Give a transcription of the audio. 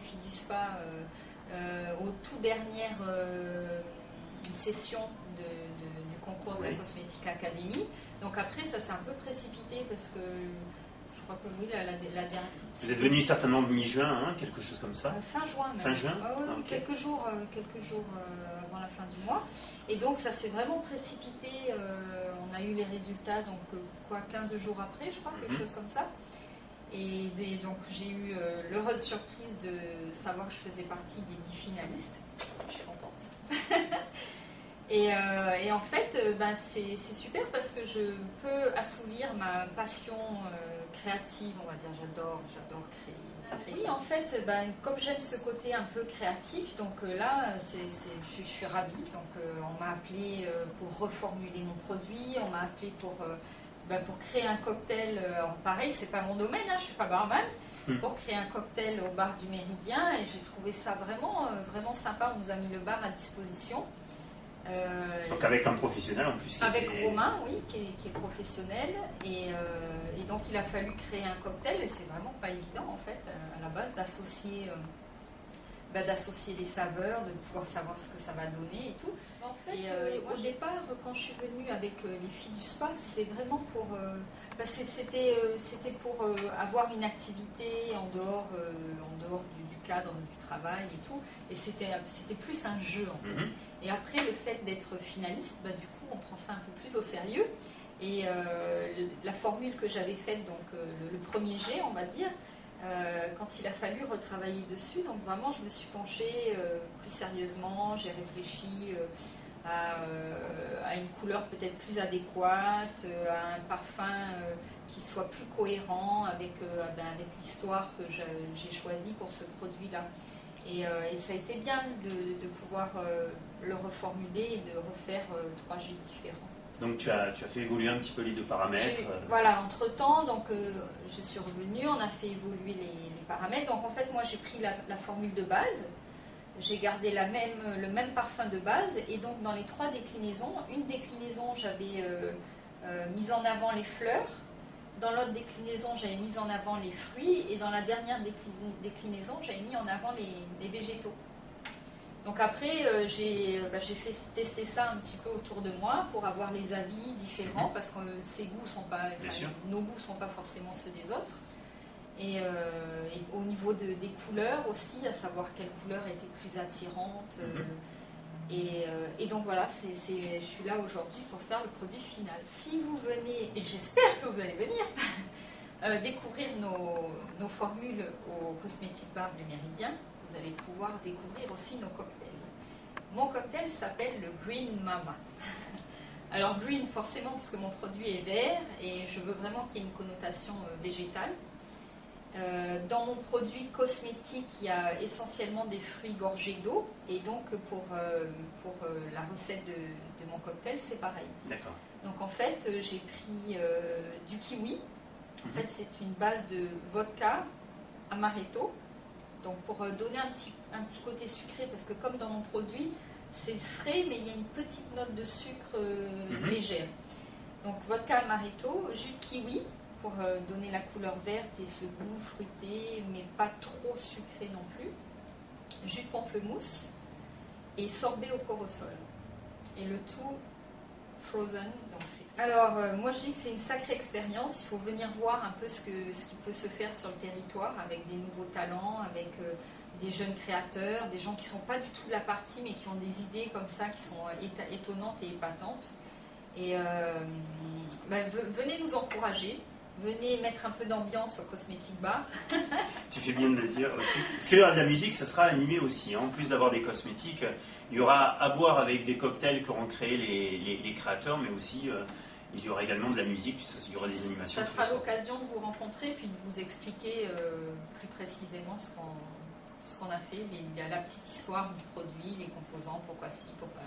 filles du spa aux toutes dernières sessions du concours de la Cosmétique Academy. Donc après, ça s'est un peu précipité parce que je crois que oui, la dernière... Vous êtes venu certainement mi-juin, hein, quelque chose comme ça? Fin juin même. Fin juin? Oui, okay. quelques jours avant la fin du mois. Et donc ça s'est vraiment précipité. On a eu les résultats, donc 15 jours après, je crois, quelque chose comme ça. Et donc j'ai eu l'heureuse surprise de savoir que je faisais partie des 10 finalistes. Je suis contente. Et en fait, c'est super parce que je peux assouvir ma passion créative, on va dire. J'adore créer. Et en fait, comme j'aime ce côté un peu créatif, donc là, je suis ravie. Donc on m'a appelé pour reformuler mon produit, on m'a appelé pour créer un cocktail. Pareil, c'est pas mon domaine, hein, je suis pas barman. Pour créer un cocktail au bar du Méridien, et j'ai trouvé ça vraiment, vraiment sympa. On nous a mis le bar à disposition. Donc avec un professionnel en plus. Avec Romain, oui, qui est professionnel. Et donc il a fallu créer un cocktail, et c'est vraiment pas évident en fait, à la base, d'associer les saveurs, de pouvoir savoir ce que ça va donner et tout. En fait, au départ, quand je suis venue avec les filles du spa, c'était vraiment pour... c'était pour avoir une activité en dehors du cadre du travail et tout. Et c'était plus un jeu en fait. Et après, le fait d'être finaliste, du coup, on prend ça un peu plus au sérieux. Et la formule que j'avais faite, donc le premier jet, on va dire, quand il a fallu retravailler dessus, donc vraiment je me suis penchée plus sérieusement, j'ai réfléchi à une couleur peut-être plus adéquate, à un parfum qui soit plus cohérent avec l'histoire que j'ai choisie pour ce produit-là. Et ça a été bien de pouvoir le reformuler et de refaire 3 jets différents. Donc tu as fait évoluer un petit peu les deux paramètres. Voilà, entre-temps, donc je suis revenue, on a fait évoluer les paramètres. Donc en fait, moi j'ai pris la formule de base, j'ai gardé le même parfum de base, et donc dans les 3 déclinaisons, une déclinaison j'avais mis en avant les fleurs, dans l'autre déclinaison j'avais mis en avant les fruits, et dans la dernière déclinaison j'avais mis en avant les végétaux. Donc après, j'ai fait tester ça un petit peu autour de moi pour avoir les avis différents, parce que nos goûts ne sont pas forcément ceux des autres. Et au niveau des couleurs aussi, à savoir quelle couleur était plus attirante. Et donc voilà, je suis là aujourd'hui pour faire le produit final. Si vous venez, et j'espère que vous allez venir, découvrir nos formules au Cosmétic Bar du Méridien, vous allez pouvoir découvrir aussi nos cocktails. Mon cocktail s'appelle le Green Mama. Alors green forcément parce que mon produit est vert et je veux vraiment qu'il y ait une connotation végétale. Dans mon produit cosmétique, il y a essentiellement des fruits gorgés d'eau, et donc pour la recette de mon cocktail, c'est pareil. D'accord. Donc en fait, j'ai pris du kiwi. En fait, c'est une base de vodka, amaretto. Donc pour donner un petit côté sucré, parce que comme dans mon produit, c'est frais, mais il y a une petite note de sucre légère. Donc vodka amaretto, jus de kiwi, pour donner la couleur verte et ce goût fruité, mais pas trop sucré non plus. Jus de pamplemousse et sorbet au corosol. Et le tout frozen. Alors, moi je dis que c'est une sacrée expérience. Il faut venir voir un peu ce qui peut se faire sur le territoire avec des nouveaux talents, avec des jeunes créateurs, des gens qui ne sont pas du tout de la partie, mais qui ont des idées comme ça, qui sont étonnantes et épatantes. Et venez nous encourager. Venez mettre un peu d'ambiance au Cosmétic Bar. Tu fais bien de le dire aussi. Parce qu'il y aura de la musique, ça sera animé aussi. En plus d'avoir des cosmétiques, il y aura à boire avec des cocktails qu'auront créés les créateurs, mais aussi il y aura également de la musique, puisqu'il y aura des animations. Ça sera l'occasion de vous rencontrer, puis de vous expliquer plus précisément ce qu'on a fait, la petite histoire du produit, les composants, pourquoi ci, pourquoi...